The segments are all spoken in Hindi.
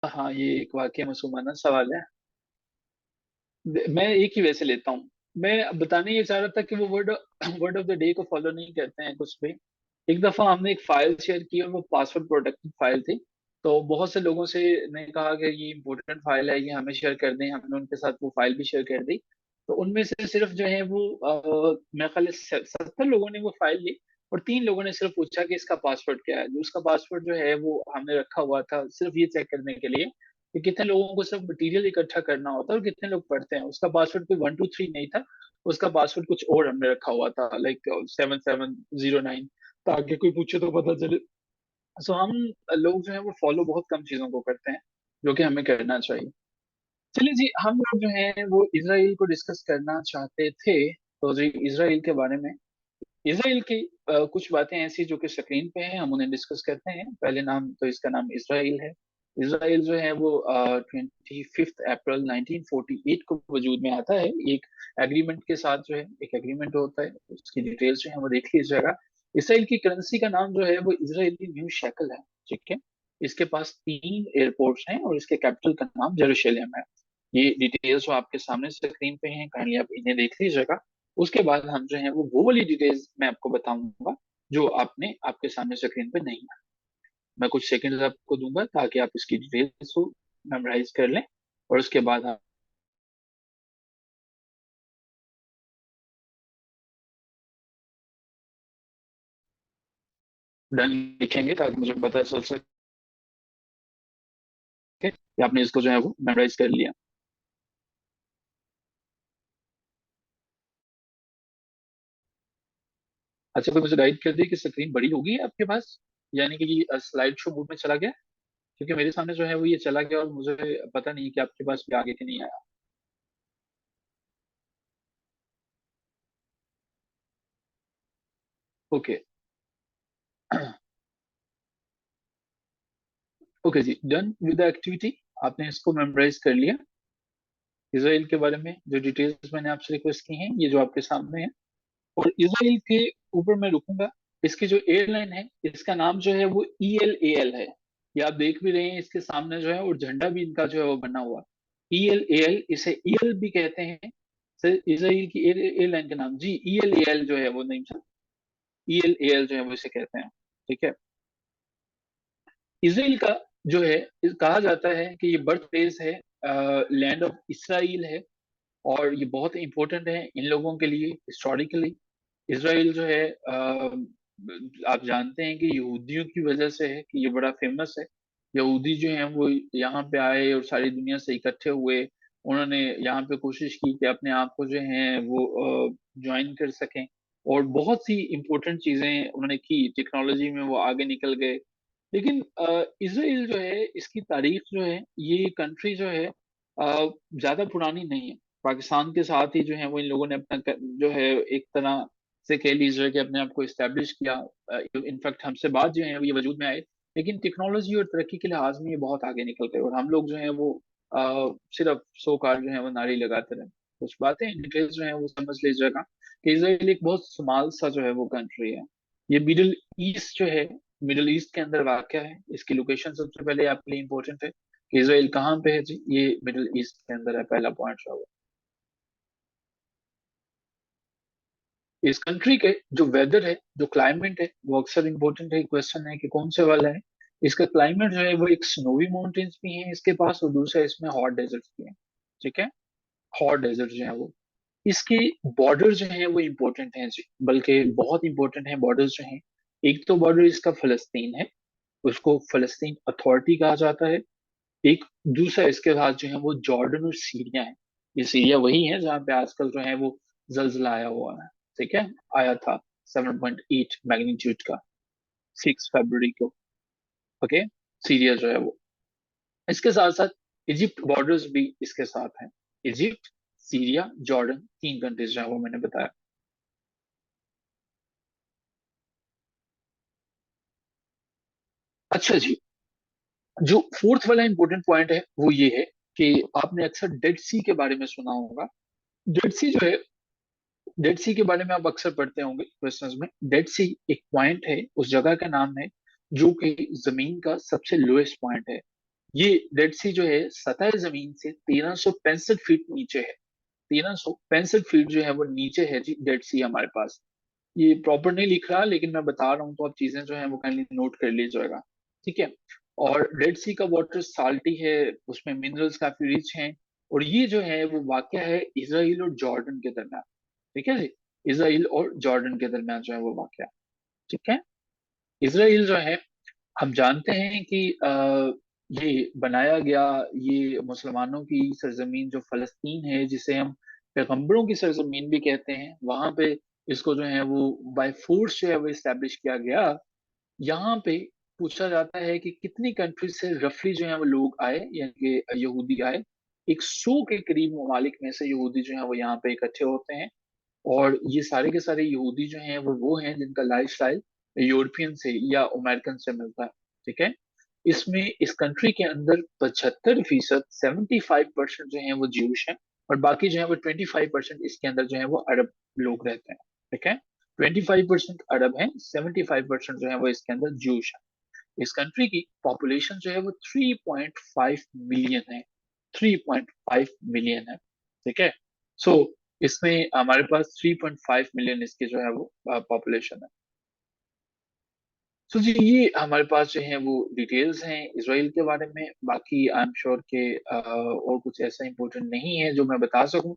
हाँ, ये एक वाकई मुसलमाना सवाल है। मैं एक ही वैसे लेता हूँ। मैं बताने ये चाह रहा था कि वो word word of the day को फॉलो नहीं करते हैं कुछ भी। एक दफा हमने एक फाइल शेयर की और वो पासवर्ड प्रोटेक्टेड फाइल थी। तो बहुत से लोगों से ने कहा कि ये इंपॉर्टेंट फाइल है, ये हमें शेयर कर दें। हमने उनके साथ वो फाइल भी शेयर कर दी। तो उनमें से सिर्फ जो है वो मेरे ख्याल से 70 लोगों ने वो फाइल ली। और 3 लोगों ने सिर्फ पूछा कि इसका पासवर्ड क्या है। जो उसका पासवर्ड जो है वो हमने रखा हुआ था सिर्फ ये चेक करने के लिए कि कितने लोगों को सिर्फ मटेरियल इकट्ठा करना होता है और कितने लोग पढ़ते हैं। उसका पासवर्ड कोई 1 2 3 नहीं था। उसका पासवर्ड कुछ और हमने रखा हुआ था, लाइक 7709, ताकि कोई पूछे तो पता चले। सो हम लोग जो है वो फॉलो बहुत कम चीजों को करते हैं, जो कि हमें करना चाहिए। चलिए जी, हम लोग जो है वो इसराइल को डिस्कस करना चाहते थे। तो जी, इसराइल के बारे में, इसराइल की कुछ बातें ऐसी जो कि स्क्रीन पे हैं, हम उन्हें डिस्कस करते हैं। पहले नाम तो इसका नाम इसराइल है। इसराइल जो है वो 25 अप्रैल 1948 को वजूद में आता है। एक एग्रीमेंट के साथ जो है, एक एग्रीमेंट होता है, उसकी डिटेल्स जो है वो देख लीजिएगा। इसराइल की करेंसी का नाम जो है वो इसराइली न्यू शेकल है। ठीक है। इसके पास 3 एयरपोर्ट्स हैं और इसके कैपिटल का नाम जेरूशलेम है। ये डिटेल्स जो आपके सामने स्क्रीन पे हैं, काइंडली आप इन्हें देख लीजिएगा। उसके बाद हम जो है वो वाली डिटेल्स मैं आपको बताऊंगा जो आपने आपके सामने स्क्रीन पे नहीं है। मैं कुछ सेकंड्स आपको दूंगा ताकि आप इसकी डिटेल्स को मेमोराइज कर लें। और उसके बाद आप डन लिखेंगे ताकि मुझे पता चल सके कि आपने इसको जो है वो मेमोराइज कर लिया। अच्छा, कोई मुझे गाइड कर दिए कि स्क्रीन बड़ी होगी आपके पास, यानी कि ये स्लाइड शो मोड में चला गया। क्योंकि मेरे सामने जो है वो ये चला गया और मुझे पता नहीं कि आपके पास भी आगे कि नहीं आया। ओके। ओके जी, डन विद द एक्टिविटी। आपने इसको मेमोराइज कर लिया। इसराइल के बारे में जो डिटेल्स मैंने आपसे रिक्वेस्ट की हैं, ये जो आपके सामने है। और इसराइल के ऊपर मैं रुकूंगा। इसकी जो एयरलाइन है, इसका नाम जो है वो ELAL है। ये आप देख भी रहे हैं इसके सामने जो है, और झंडा भी इनका जो है वो बना हुआ। ELAL, इसे ईएल भी कहते हैं। सर, इसराइल की एयरलाइन का नाम जी ELAL जो है वो नहीं था। ELAL जो है वो इसे कहते हैं। ठीक है। इसराइल का जो है, कहा जाता है कि ये बर्थ प्लेस है, लैंड ऑफ इसराइल है। और ये बहुत इंपॉर्टेंट है इन लोगों के लिए हिस्टोरिकली। इसराइल जो है आप जानते हैं कि यहूदियों की वजह से है कि ये बड़ा फेमस है। यहूदी जो हैं वो यहाँ पे आए और सारी दुनिया से इकट्ठे हुए। उन्होंने यहाँ पे कोशिश की कि अपने आप को जो है वो ज्वाइन कर सकें। और बहुत सी इंपॉर्टेंट चीजें उन्होंने की, टेक्नोलॉजी में वो आगे निकल गए। लेकिन इसराइल जो है, इसकी तारीख जो है, ये कंट्री जो है ज्यादा पुरानी नहीं है। पाकिस्तान के साथ ही जो है वो इन लोगों ने अपना जो है एक तरह से कह लीजिए कि अपने आप को इस्टेब्लिश किया। इनफैक्ट हमसे बाद जो है ये वजूद में आए। लेकिन टेक्नोलॉजी और तरक्की के लिहाज में ये बहुत आगे निकल गए और हम लोग जो है वो सिर्फ सो कार जो है वो नारी लगाते रहे। कुछ बातें डिटेल्स जो है वो समझ लीजिएगा कि इसराइल एक बहुत स्मॉल सा जो है वो कंट्री है। ये मिडिल ईस्ट जो है, मिडिल ईस्ट के अंदर वाक़या है। इसकी लोकेशन सबसे पहले आपके लिए इंपॉर्टेंट है कि इसराइल कहाँ पे है जी। ये मिडिल ईस्ट के अंदर है, पहला पॉइंट रहा। इस कंट्री के जो वेदर है, जो क्लाइमेट है, वो अक्सर इम्पोर्टेंट है। क्वेश्चन है कि कौन से वाला है। इसका क्लाइमेट जो है वो एक स्नोवी माउंटेन्स भी है इसके पास, और दूसरा इसमें हॉट डेजर्ट्स भी है। ठीक है। हॉट डेजर्ट जो है वो, इसके बॉर्डर जो है वो इम्पोर्टेंट है जी, बल्कि बहुत इंपॉर्टेंट है बॉर्डर्स जो हैं। एक तो बॉर्डर इसका फलस्तीन है, उसको फलस्तीन अथॉरिटी कहा जाता है। एक दूसरा इसके साथ जो है वो जॉर्डन और सीरिया है। ये सीरिया वही है जहाँ पे आजकल जो है वो जलजला आया हुआ है। ठीक है। आया था 7.8 मैग्नीट्यूड का, 6 फरवरी को। ओके। सीरिया जो है वो, इसके साथ साथ इजिप्ट बॉर्डर्स भी इसके साथ हैं। इजिप्ट, सीरिया, जॉर्डन, 3 कंट्रीज जो है वो मैंने बताया। अच्छा जी, जो फोर्थ वाला इंपॉर्टेंट पॉइंट है वो ये है कि आपने अक्सर डेड सी के बारे में सुना होगा। डेड सी जो है, डेड सी के बारे में आप अक्सर पढ़ते होंगे क्वेश्चंस में। डेड सी एक पॉइंट है, उस जगह का नाम है जो कि जमीन का सबसे लोएस्ट पॉइंट है। ये डेड सी जो है सतह जमीन से 1365 फीट नीचे है। 1365 फीट जो है वो नीचे है जी डेड सी हमारे पास। ये प्रॉपर नहीं लिख रहा लेकिन मैं बता रहा हूँ, तो आप चीजें जो है वो काइंडली नोट कर लीजिएगा। ठीक है। और रेड सी का वाटर साल्टी है, उसमें मिनरल्स काफी रिच हैं। और ये जो है वो वाकया है इसराइल और जॉर्डन के दरमियान। ठीक है जी। इसराइल और जॉर्डन के दरमियान जो है वो वाकया। ठीक है। इसराइल जो है, हम जानते हैं कि ये बनाया गया, ये मुसलमानों की सरजमीन जो फलस्तीन है, जिसे हम पैगंबरों की सरजमीन भी कहते हैं, वहां पे इसको जो है वो बाय फोर्स जो है वो इस्टेब्लिश किया गया। यहाँ पे पूछा जाता है कि कितनी कंट्रीज से रफली जो है वो लोग आए, यानी कि यहूदी आए। 100 के करीब ममालिक में से यहूदी जो है वो यहाँ पे इकट्ठे होते हैं। और ये सारे के सारे यहूदी जो हैं वो हैं जिनका लाइफस्टाइल यूरोपियन से या अमेरिकन से मिलता है। ठीक है। इसमें इस कंट्री के अंदर 75%, 75% जो है वो ज्यूश हैं। और बाकी जो है वो 25% इसके अंदर जो है वो अरब लोग रहते हैं। ठीक है। 25% अरब हैं, 75% जो है वो इसके अंदर ज्यूश है। इस कंट्री की पॉपुलेशन जो है वो 3.5 मिलियन है। 3.5 मिलियन है। ठीक है। सो इसमें हमारे पास 3.5 मिलियन इसके जो है वो पॉपुलेशन है। सो जी, ये हमारे पास जो है वो डिटेल्स हैं इसराइल के बारे में। बाकी आई एम श्योर के और कुछ ऐसा इंपॉर्टेंट नहीं है जो मैं बता सकूं।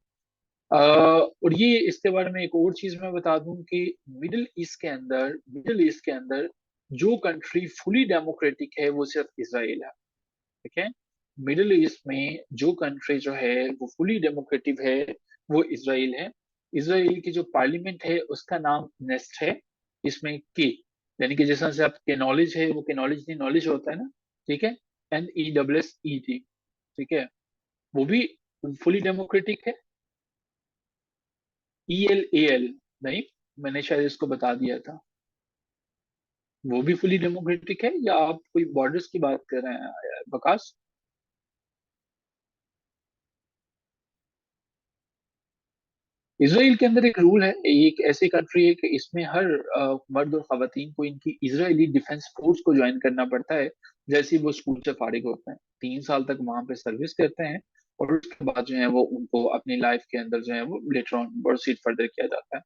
और ये इसके बारे में एक और चीज मैं बता दूं कि मिडिल ईस्ट के अंदर जो कंट्री फुली डेमोक्रेटिक है वो सिर्फ इसराइल है। ठीक है। मिडिल ईस्ट में जो कंट्री जो है वो फुली डेमोक्रेटिक है वो इसराइल है। इसराइल की जो पार्लियामेंट है उसका नाम नेस्ट है। इसमें की, यानी कि जैसा से आपके नॉलेज है वो के नॉलेज नहीं, नॉलेज होता है ना। ठीक है। NESSET। ठीक है। वो भी फुली डेमोक्रेटिक है। ELAL नहीं, मैंने शायद इसको बता दिया था। वो भी फुली डेमोक्रेटिक है, या आप कोई बॉर्डर्स की बात कर रहे हैं बकास? इसराइल के अंदर एक रूल है, एक ऐसी कंट्री है कि इसमें हर मर्द और खवातीन को इनकी इजरायली डिफेंस फोर्स को ज्वाइन करना पड़ता है। जैसे ही वो स्कूल से फारिग होते हैं 3 साल तक वहां पे सर्विस करते हैं। और उसके बाद जो है वो उनको अपनी लाइफ के अंदर जो है वो लेटर ऑन प्रोसीड फर्दर किया जाता है।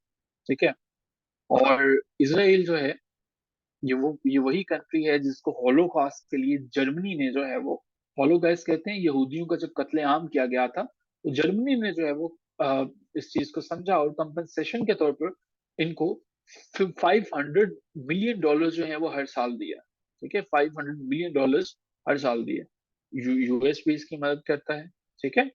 ठीक है। और इसराइल जो है, ये वही कंट्री है जिसको हॉलोकॉस्ट के लिए जर्मनी ने जो है वो, हॉलोकॉस्ट कहते हैं यहूदियों का जब कत्लेआम किया गया था, तो जर्मनी ने जो है वो इस चीज को समझा और कंपनसेशन के तौर पर इनको $500 मिलियन जो है वो हर साल दिया। ठीक है। $500 मिलियन हर साल दिए। यूएस भी इसकी मदद करता है। ठीक है।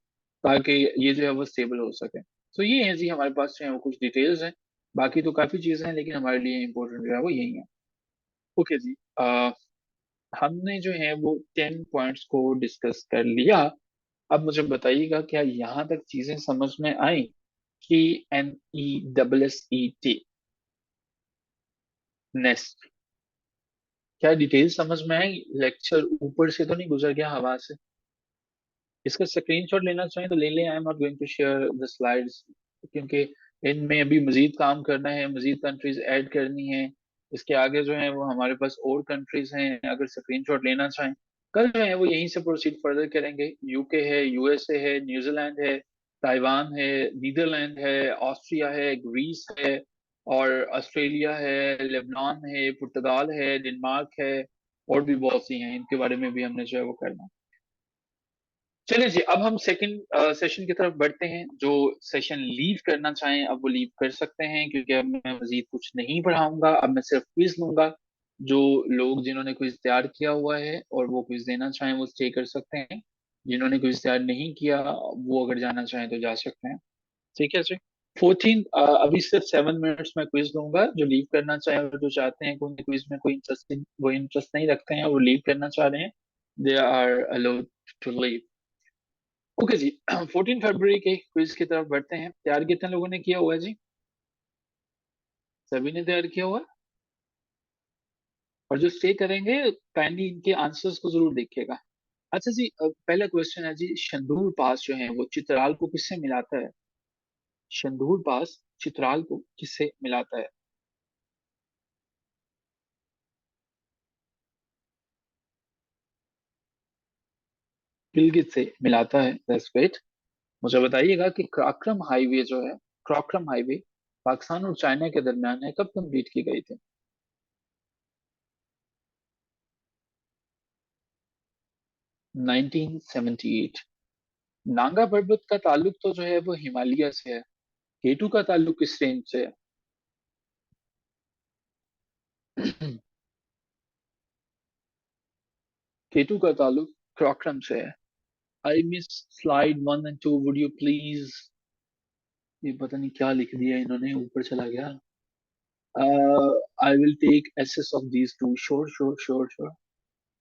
ताकि ये जो है वो स्टेबल हो सके। तो ये है जी, हमारे पास जो है वो कुछ डिटेल्स हैं। बाकी तो काफी चीजें हैं लेकिन हमारे लिए इम्पोर्टेंट जो है वो यही है। ओके जी। हमने जो है वो 10 पॉइंट्स को डिस्कस कर लिया। अब मुझे बताइएगा क्या यहाँ तक चीजें समझ में आई कि NESSET नेस्ट क्या डिटेल समझ में आई? लेक्चर ऊपर से तो नहीं गुजर गया हवा से? इसका स्क्रीनशॉट लेना चाहें तो ले लें। I am not going to share the slides, क्योंकि इनमें अभी मजीद काम करना है, मजीद कंट्रीज ऐड करनी है। इसके आगे जो है वो हमारे पास और कंट्रीज हैं, अगर स्क्रीनशॉट लेना चाहें। कल जो है वो यहीं से प्रोसीड फर्दर करेंगे। यूके है, USA है, न्यूजीलैंड है, ताइवान है, नीदरलैंड है, ऑस्ट्रिया है, ग्रीस है, और ऑस्ट्रेलिया है, लेबनान है, पुर्तगाल है, डेनमार्क है, और भी बहुत सी हैं। इनके बारे में भी हमने जो है वो करना। चलिए जी, अब हम सेकंड सेशन की तरफ बढ़ते हैं। जो सेशन लीव करना चाहें अब वो लीव कर सकते हैं, क्योंकि अब मैं मजीद कुछ नहीं पढ़ाऊंगा। अब मैं सिर्फ क्विज लूंगा। जो लोग जिन्होंने क्विज तैयार किया हुआ है और वो क्विज देना चाहें वो स्टे कर सकते हैं। जिन्होंने क्विज तैयार नहीं किया वो अगर जाना चाहें तो जा सकते हैं। ठीक है जी। 14, अभी सिर्फ 7 मिनट्स में क्विज लूंगा। जो लीव करना चाहें और जो चाहते हैं कि उनके क्विज में कोई इंटरेस्टिंग, वो इंटरेस्ट नहीं रखते हैं और वो लीव करना चाह रहे हैं, they are allowed to leave. Okay जी। 14 फरवरी के क्विज की तरफ बढ़ते हैं। तैयार कितने लोगों ने किया हुआ है जी? सभी ने तैयार किया हुआ है। और जो स्टे करेंगे काइंडली इनके आंसर्स को जरूर देखिएगा। अच्छा जी, पहला क्वेश्चन है जी, शंदूर पास जो है वो चित्राल को किससे मिलाता है? शंदूर पास चित्राल को किससे मिलाता है? गिलगित से मिलाता है। That's great. मुझे बताइएगा कि क्राक्रम हाईवे जो है, क्राक्रम हाईवे पाकिस्तान और चाइना के दरमियान है, कब कंप्लीट की गई थी? 1978। नागा पर्वत का ताल्लुक तो जो है वो हिमालय से है। केटू का ताल्लुक किस रेंज से है? केटू का ताल्लुक क्राक्रम से है। I miss slide 1 and 2, would you please. ये पता नहीं क्या लिख दिया इन्होंने, ऊपर चला गया। I will take access of these two. Sure sure sure sure.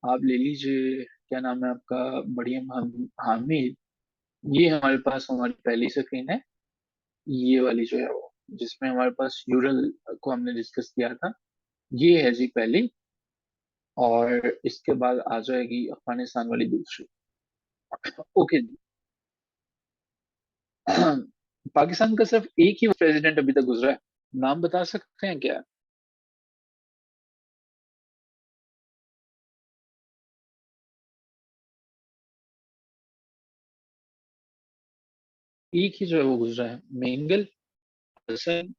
आप ले लीजिए। क्या नाम है आपका? मरियम हामिद। ये हमारे पास हमारी पहली स्क्रीन है। ये वाली जो है वो, जिसमें हमारे पास यूरल को हमने डिस्कस किया था, ये है जी पहली। और इसके बाद आ जाएगी अफगानिस्तान वाली दूसरी। ओके जी। पाकिस्तान का सिर्फ एक ही प्रेसिडेंट अभी तक गुजरा है। नाम बता सकते हैं क्या? एक ही जो है वो गुजरा है, मेंगल हसन।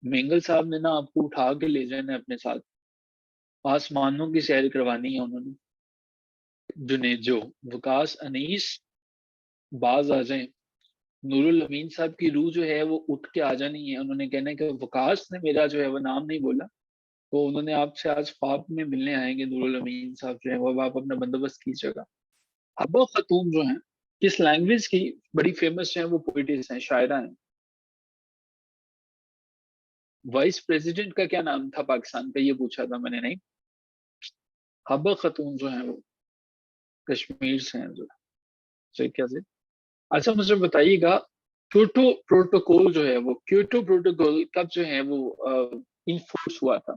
मेंगल साहब ने ना आपको उठा के ले जाना है अपने साथ, आसमानों की सैर करवानी है उन्होंने। जुनेजो, वकास अनीस बाज आ जाएं। नूरुल अमीन साहब की रूह जो है वो उठ के आ जानी है। उन्होंने कहना है कि वकास ने मेरा जो है वो नाम नहीं बोला, तो उन्होंने आपसे आज ख्वाब में मिलने आएंगे नूरुल अमीन साहब जो है वो। अब आप अपना बंदोबस्त कीजिएगा। हब्बा खतून जो है, किस लैंग्वेज की बड़ी फेमस है वो पोइटिस हैं, शायरा हैं? वाइस प्रेसिडेंट का क्या नाम था पाकिस्तान का, ये पूछा था मैंने, नहीं। हब्बा खतून जो है वो कश्मीर से हैं जो। सही क्या से। अच्छा मुझे बताइएगा, क्योटो प्रोटोकॉल जो है वो, क्योटो प्रोटोकॉल कब जो है वो इन्फोर्स हुआ था?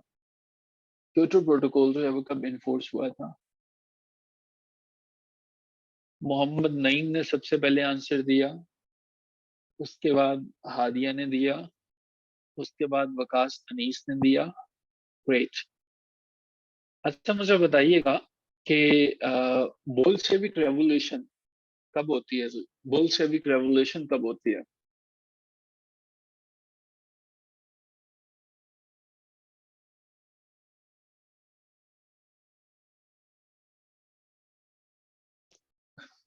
क्योटो प्रोटोकॉल जो है वो कब इन्फोर्स हुआ था? मोहम्मद नईम ने सबसे पहले आंसर दिया, उसके बाद हादिया ने दिया, उसके बाद वकास अनीस ने दिया। ग्रेट। अच्छा मुझे बताइएगा कि बोल्शेविक रेवोल्यूशन कब होती है? बोल्शेविक रेवोल्यूशन कब होती है?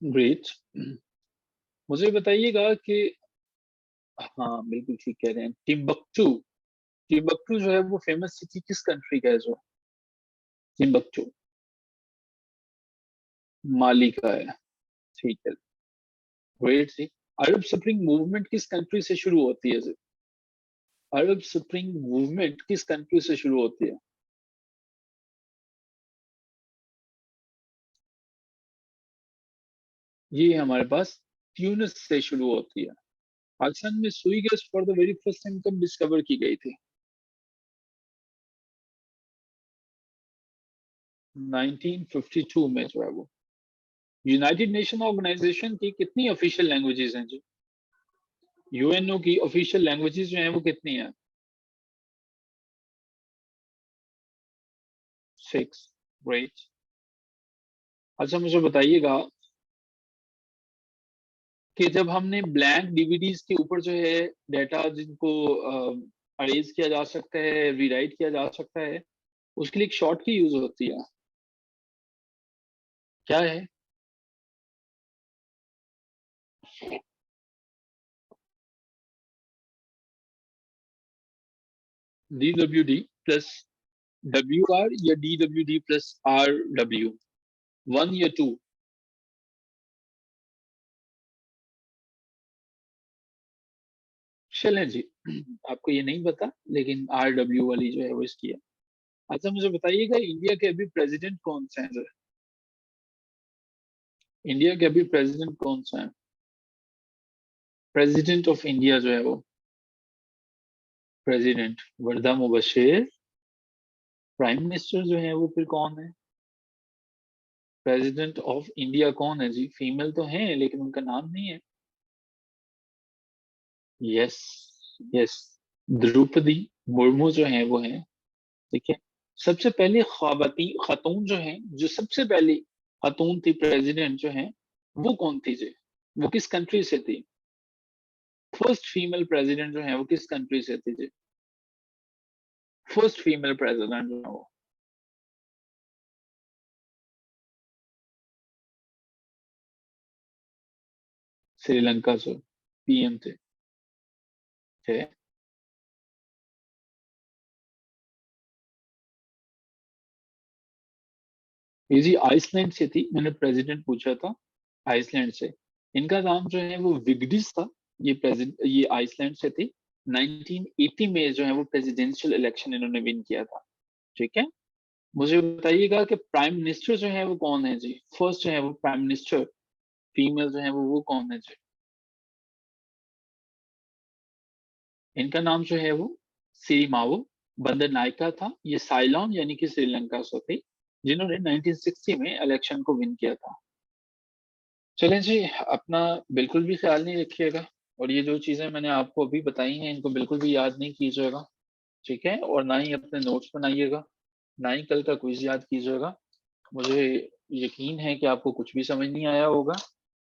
ग्रेट। मुझे बताइएगा कि, हाँ बिल्कुल ठीक कह रहे हैं, टिम्बकटू। टिम्बकटू जो है वो फेमस सिटी किस कंट्री का है जो? टिम्बकटू माली का है। ठीक है। ग्रेट सी। अरब स्प्रिंग मूवमेंट किस कंट्री से शुरू होती है? अरब स्प्रिंग मूवमेंट किस कंट्री से शुरू होती है? ये हमारे पास ट्यूनिस से शुरू होती है। पाकिस्तान में सुई gas for the very first time कब डिस्कवर की गई थी? 1952 में जो है वो। यूनाइटेड नेशन ऑर्गेनाइजेशन की कितनी ऑफिशियल लैंग्वेजेस हैं जी? यूएनओ की ऑफिशियल लैंग्वेजेस जो हैं वो कितनी हैं? 6। ग्रेट। अच्छा मुझे बताइएगा कि जब हमने ब्लैंक डीवीडीज के ऊपर जो है डाटा जिनको अरेज किया जा सकता है, रीराइट किया जा सकता है, उसके लिए एक शॉर्ट की यूज होती है, क्या है? DWD प्लस WR या DWD प्लस RW, 1 या 2? चलें जी। आपको ये नहीं पता, लेकिन RW वाली जो है वो इसकी है। अच्छा मुझे बताइएगा, इंडिया के अभी प्रेसिडेंट कौन से हैं? इंडिया के अभी प्रेसिडेंट कौन से हैं? प्रेसिडेंट ऑफ इंडिया जो है वो, प्रेसिडेंट वर्दा मुबशीर। प्राइम मिनिस्टर जो है वो फिर कौन है? प्रेसिडेंट ऑफ इंडिया कौन है जी? फीमेल तो हैं लेकिन उनका नाम नहीं है। यस, यस, द्रौपदी मुर्मू जो है वो है। ठीक है। सबसे पहले खातून जो है, जो सबसे पहली खातून थी प्रेसिडेंट जो है, वो कौन थी जी? वो किस कंट्री से थी? फर्स्ट फीमेल प्रेसिडेंट जो है वो किस कंट्री से थी जी? फर्स्ट फीमेल प्रेसिडेंट जो है वो श्रीलंका से पीएम थे। ये जी आइसलैंड से थी, मैंने प्रेसिडेंट पूछा था, आइसलैंड से। इनका नाम जो है वो विग्डिस था। ये आइसलैंड से थी। 1980 में जो है वो प्रेसिडेंशियल इलेक्शन इन्होंने विन किया था। ठीक है? मुझे बताइएगा कि प्राइम मिनिस्टर जो है वो कौन है जी? फर्स्ट जो है वो प्राइम मिनिस्टर फीमेल जो है वो कौन है जी? इनका नाम जो है वो सिरिमाओ बंदरनायका था। ये साइलॉन यानी कि श्रीलंका से थे, जिन्होंने 1960 में इलेक्शन को विन किया था। चलें जी, अपना बिल्कुल भी ख्याल नहीं रखिएगा, और ये जो चीज़ें मैंने आपको अभी बताई हैं, इनको बिल्कुल भी याद नहीं कीजिएगा, ठीक है? और ना ही अपने नोट्स बनाइएगा, ना ही कल का क्विज़ याद कीजिएगा। मुझे यकीन है कि आपको कुछ भी समझ नहीं आया होगा,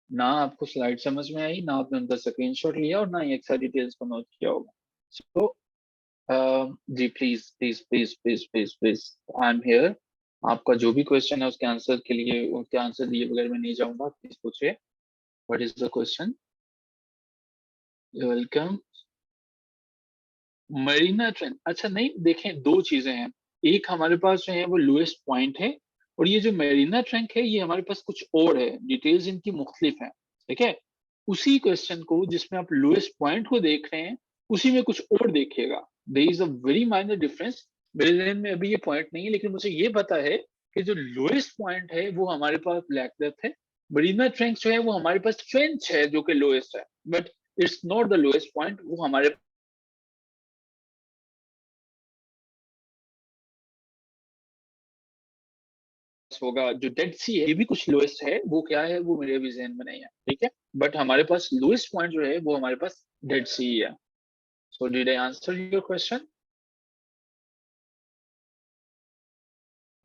ना आपको स्लाइड समझ में आई, ना आपने उनका स्क्रीनशॉट लिया और ना ही एक्स्ट्रा डिटेल्स को नोट किया होगा। सो जी please, please, please, please, please, please, I am here. आपका जो भी क्वेश्चन है उसके आंसर के लिए, उसके आंसर दिए बगैर मैं नहीं जाऊँगा, प्लीज़ पूछिए। What is the question? Welcome. Marina trench, अच्छा नहीं, देखें 2 चीज़ें हैं। एक हमारे पास जो है वो लोएस्ट पॉइंट है, और ये जो मरीना ट्रंक है ये हमारे पास कुछ और है, डिटेल्स इनकी मुख्तलिफ हैं, ठीक है? उसी क्वेश्चन को जिसमें आप लोएस्ट पॉइंट को देख रहे हैं, उसी में कुछ और देखिएगा। There is a very minor difference. मेरे ज़हन में अभी ये पॉइंट नहीं है, लेकिन मुझे ये पता है कि जो लोएस्ट पॉइंट है वो हमारे पास ब्लैक डेप्थ है। मरीना ट्रंक जो है वो हमारे पास ट्रेंच है जो कि लोएस्ट है, but it's not the lowest point, वो हमारे होगा। जो डेड सी है ये भी कुछ लोएस्ट है, वो क्या है वो मेरे भी ज़हन में नहीं है, ठीक है? बट हमारे पास लोएस्ट पॉइंट जो है वो हमारे पास डेड सी ही है। So did I answer your question?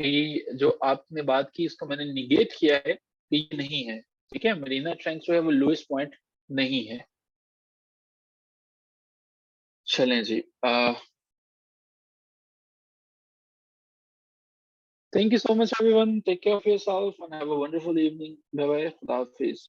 कि जो आपने बात की इसको मैंने निगेट किया है कि ये नहीं है, ठीक है? मरीना ट्रंक जो है वो लोएस्ट पॉइंट नहीं है। चलें जी, thank you so much everyone, take care of yourself and have a wonderful evening. Bye bye, खुदा हाफिज़।